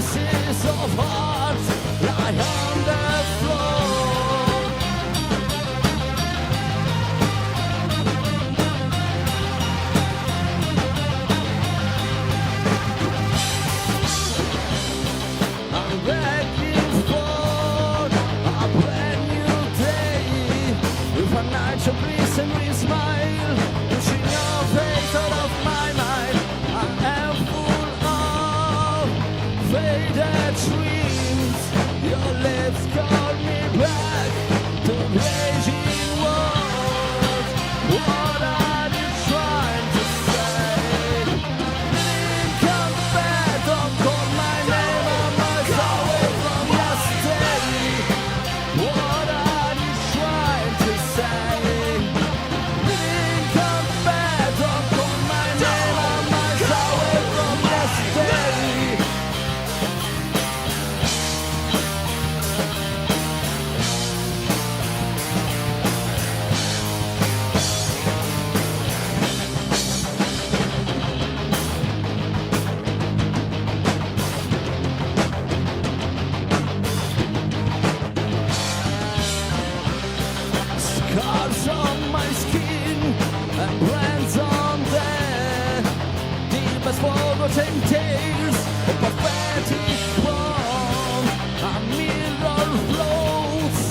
pieces of heart lie on the floor. I'm begging for a brand new day. If a night so please and we smile, pushing your face out of my mind. I am full of faded dreams. Your lips call me back to raging world. What are you trying to say? Didn't come back, don't call my name. I'm miles away from yesterday. What are you trying to say? Didn't come back, don't call my name. I'm miles away from yesterday. Scars on my skin and brands on there. Demons forgotten tales of pathetic wrong. A mirror floats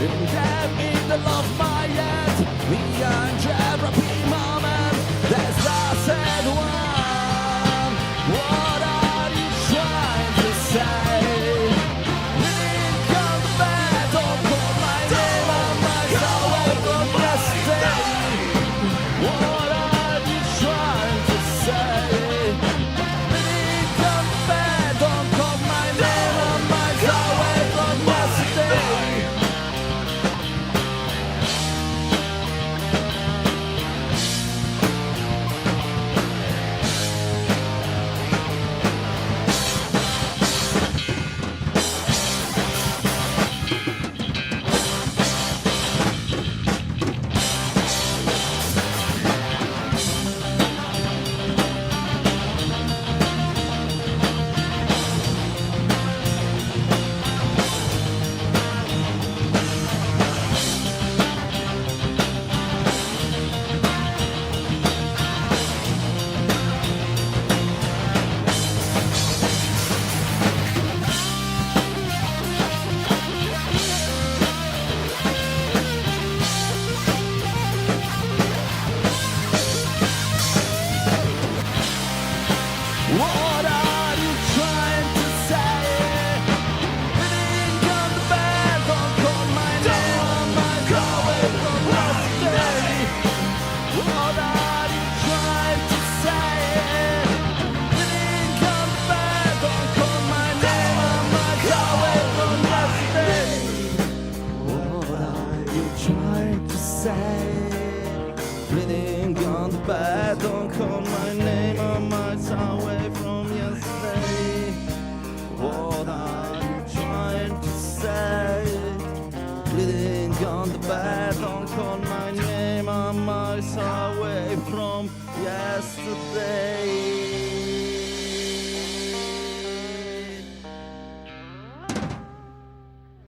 in that middle of my head. Behind every moment there's lost and one. What are you trying to say? Didn't come back, don't call my name. I'm miles away from yesterday. What are you trying to say? Didn't come back, don't call my name. I'm miles away from yesterday. What are you trying to say? Didn't come back, don't call my name. I'm miles away from yesterday. What are you trying to say? Didn't come back, don't call my name. I'm miles away from yesterday. What are you trying to say? Bleeding on the bed, don't call my name. I'm miles away from yesterday. What are you trying to say? Bleeding on the bed, don't call my name. I'm miles away from yesterday.